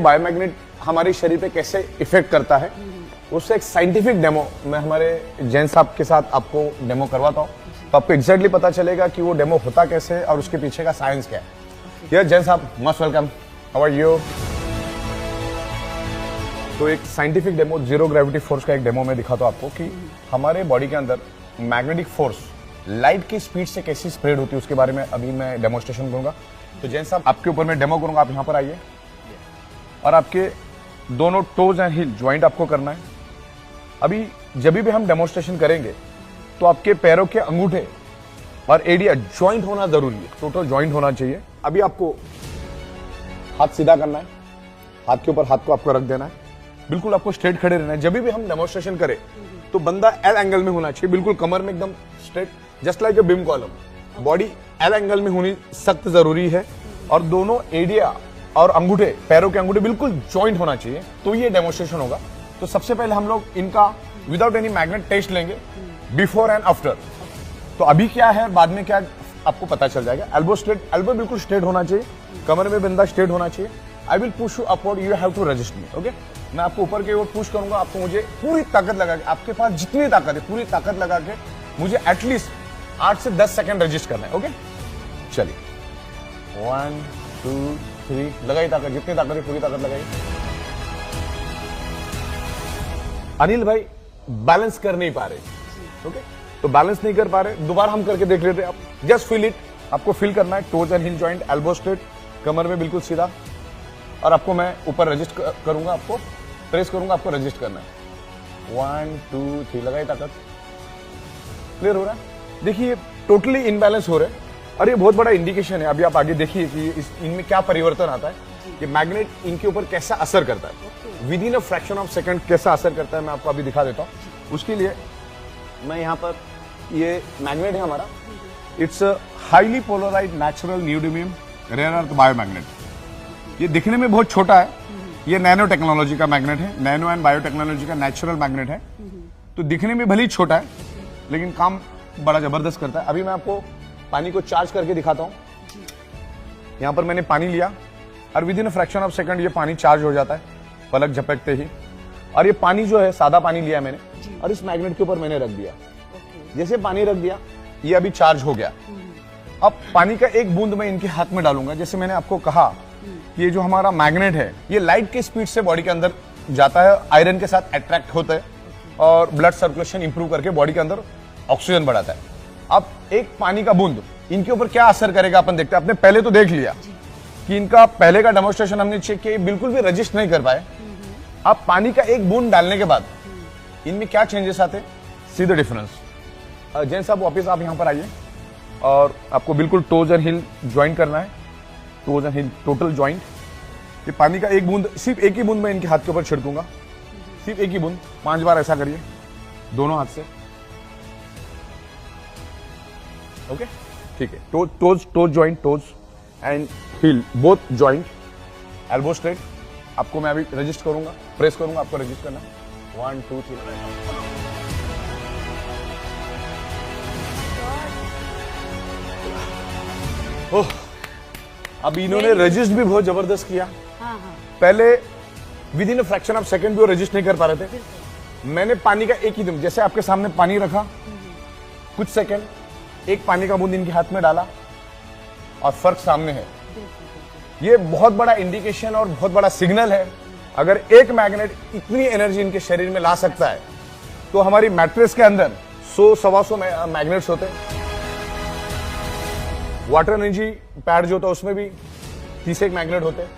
बायोमैग्नेट हमारे शरीर पे कैसे इफेक्ट करता है, उससे एक साइंटिफिक डेमो मैं हमारे जैन साहब के साथ आपको डेमो करवाता हूँ, तो आपको एग्जैक्टली पता चलेगा कि वो डेमो होता कैसे है और उसके पीछे का साइंस क्या है। यस जैन साहब, most welcome, how are you. तो एक scientific demo, zero gravity force का एक डेमो मैं दिखाता हूँ आपको कि हमारे बॉडी के अंदर मैग्नेटिक फोर्स लाइट की स्पीड से कैसी स्प्रेड होती है, उसके बारे में अभी मैं डेमोस्ट्रेशन करूंगा। तो जैन साहब, आपके ऊपर मैं डेमो करूंगा, आप यहां पर आइए और आपके दोनों टोज एंड हील ज्वाइंट आपको करना है। अभी जब भी हम डेमोस्ट्रेशन करेंगे तो आपके पैरों के अंगूठे और एडिया ज्वाइंट होना जरूरी है, टोटल ज्वाइंट होना चाहिए। अभी आपको हाथ सीधा करना है, हाथ के ऊपर हाथ को आपको रख देना है, बिल्कुल आपको स्ट्रेट खड़े रहना है। जब भी हम डेमोस्ट्रेशन करें तो बंदा एल एंगल में होना चाहिए, बिल्कुल कमर में एकदम straight, just like a beam column. Body L angle में होनी सख्त जरूरी है और दोनों एडिया और अंगूठे, पैरों के अंगूठे बिल्कुल ज्वाइंट होना चाहिए, तो ये डेमोस्ट्रेशन होगा। तो सबसे पहले हम लोग इनका विदाउट एनी मैग्नेट टेस्ट लेंगे, बिफोर एंड आफ्टर। तो अभी क्या है, बाद में क्या, आपको पता चल जाएगा। एल्बो स्ट्रेट, एल्बो बिल्कुल स्ट्रेट होना चाहिए, कमर में बंदा स्ट्रेट होना चाहिए। I will push you upward, you have to resist me, okay. मैं आपको ऊपर की ओर पुश करूंगा, आपको मुझे पूरी ताकत लगा के, आपके पास जितनी ताकत है पूरी ताकत लगा के मुझे एटलीस्ट 8 से 10 सेकंड रेजिस्ट करना है, ओके। चलिए 1 2 3, लगाई ताकत, जितनी ताकत है पूरी ताकत लगाई। अनिल भाई बैलेंस कर नहीं पा रहे, ओके, तो बैलेंस नहीं कर पा रहे, दोबारा हम करके देख लेते हैं। आप जस्ट फील इट, आपको फील करना है, toes and heel joint, elbow straight, कमर में बिल्कुल सीधा, और आपको मैं ऊपर रजिस्ट करूंगा, आपको प्रेस करूंगा, आपको रजिस्ट करना है। 1 2 3, लगाई ताकत, क्लियर हो रहा है। देखिए टोटली इनबैलेंस हो रहे हैं और ये बहुत बड़ा इंडिकेशन है। अभी आप आगे देखिए कि इनमें क्या परिवर्तन आता है, कि मैग्नेट इनके ऊपर कैसा असर करता है, with in a fraction of second कैसा असर करता है, मैं आपको अभी दिखा देता हूँ। उसके लिए मैं यहाँ पर, ये मैग्नेट है हमारा, it's highly polarised natural neodymium rare earth biomagnet. ये दिखने में बहुत छोटा है, ये नैनो टेक्नोलॉजी का मैग्नेट है, नैनो एंड बायोटेक्नोलॉजी का नेचुरल मैग्नेट है। तो दिखने में भले ही छोटा है लेकिन काम बड़ा जबरदस्त करता है। अभी मैं आपको पानी को चार्ज करके दिखाता हूँ। यहाँ पर मैंने पानी लिया और with in a fraction of second ये पानी चार्ज हो जाता है, पलक झपकते ही। और ये पानी जो है, सादा पानी लिया मैंने और इस मैग्नेट के ऊपर मैंने रख दिया। जैसे पानी रख दिया, ये अभी चार्ज हो गया। अब पानी का एक बूंद मैं इनके हाथ में डालूंगा। जैसे मैंने आपको कहा, ये जो हमारा मैग्नेट है ये लाइट के स्पीड से बॉडी के अंदर जाता है, आयरन के साथ अट्रैक्ट होता है और ब्लड सर्कुलेशन इंप्रूव करके बॉडी के अंदर ऑक्सीजन बढ़ाता है। अब एक पानी का बूंद इनके ऊपर क्या असर करेगा अपन देखते हैं। आपने पहले तो देख लिया कि इनका पहले का डेमोस्ट्रेशन हमने चेक किया, बिल्कुल भी रजिस्ट नहीं कर पाए। अब पानी का एक बूंद डालने के बाद इनमें क्या चेंजेस आते, सी द डिफरेंस। जैन साहब वापस आप यहां पर आइए और आपको बिल्कुल टोज एंड हिल ज्वाइंट करना है, toes and hill total joint. ये पानी का एक बूंद, सिर्फ एक ही बूंद मैं इनके हाथ के ऊपर छिड़कूंगा, सिर्फ एक ही बूंद। 5 बार ऐसा करिए दोनों हाथ से, ओके, ठीक है। Toes joint, toes and heel both joint, elbow straight. आपको मैं अभी रजिस्ट करूंगा, प्रेस करूंगा, आपको रजिस्ट करना। 1 2 3। ओह, अब इन्होंने रजिस्ट भी बहुत जबरदस्त किया। पहले with in a fraction of second भी वो रजिस्ट नहीं कर पा रहे थे। मैंने पानी का एक ही दम, जैसे आपके सामने पानी रखा, कुछ सेकंड, एक पानी का बूंद इनके हाथ में डाला और फर्क सामने है। ये बहुत बड़ा इंडिकेशन और बहुत बड़ा सिग्नल है। अगर एक मैग्नेट इतनी एनर्जी इनके शरीर में ला सकता है तो हमारी मैट्रेस के अंदर 100-125 मैग्नेट्स होते हैं। वाटर एनर्जी पैड जो होता है उसमें भी 30 मैग्नेट होते हैं,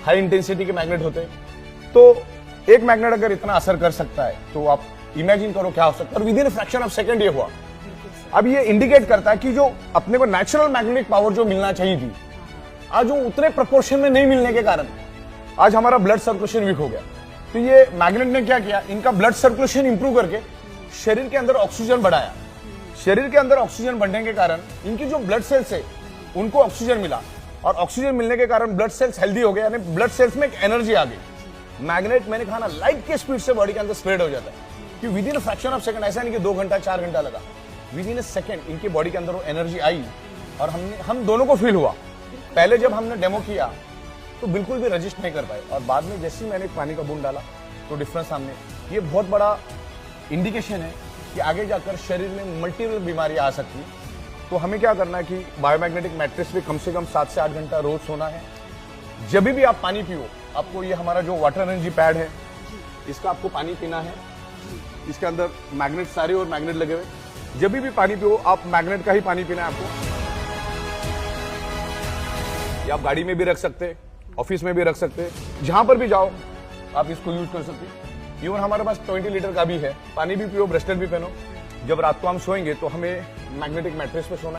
हाई इंटेंसिटी के मैग्नेट होते हैं। तो एक मैग्नेट अगर इतना असर कर सकता है तो आप इमेजिन करो क्या हो सकता है। और with in fraction of second ये हुआ। अब ये इंडिकेट करता है कि जो अपने को नेचुरल मैग्नेटिक पावर जो मिलना चाहिए थी, आज वो उतने प्रोपोर्शन में नहीं मिलने के कारण आज हमारा ब्लड सर्कुलेशन वीक हो गया। तो ये मैग्नेट ने क्या किया, इनका ब्लड सर्कुलेशन इंप्रूव करके शरीर के अंदर ऑक्सीजन बढ़ाया। शरीर के अंदर ऑक्सीजन बढ़ने के कारण इनकी जो ब्लड सेल्स है उनको ऑक्सीजन मिला और ऑक्सीजन मिलने के कारण ब्लड सेल्स हेल्दी हो गए, यानी ब्लड सेल्स में एक एनर्जी आ गई। मैग्नेट मैंने कहा ना, लाइट के स्पीड से बॉडी के अंदर स्प्रेड हो जाता है कि with in fraction of second, ऐसा नहीं कि 2 घंटा 4 घंटा लगा, विद इन सेकंड इनकी बॉडी के अंदर वो एनर्जी आई और हम दोनों को फील हुआ। पहले जब हमने डेमो किया तो बिल्कुल भी रजिस्ट नहीं कर पाए। और बाद में जैसे ही मैंने पानी का बूंद डाला तो डिफरेंस सामने। ये बहुत बड़ा इंडिकेशन है कि आगे जाकर शरीर में मल्टीपल बीमारियां आ सकती हैं। तो हमें क्या करना है कि बायोमैग्नेटिक मैट्रेस पे कम से कम 7 से 8 घंटा रोज सोना है। जब भी आप पानी पियो, आपको ये हमारा जो वाटर एनर्जी पैड है, इसका आपको पानी पीना है। इसके अंदर मैग्नेट सारे और मैग्नेट लगे हुए। जब भी पानी पियो, आप मैग्नेट का ही पानी पीना है आपको। ये आप गाड़ी में भी रख सकते हैं, ऑफिस में भी रख सकते हैं, जहां पर भी जाओ आप इसको यूज कर सकते हैं। इवन हमारे पास 20 लीटर का भी है। पानी भी पियो, ब्रेसलेट भी पहनो। जब रात को हम सोएंगे तो हमें मैग्नेटिक मैट्रेस पे सोना है।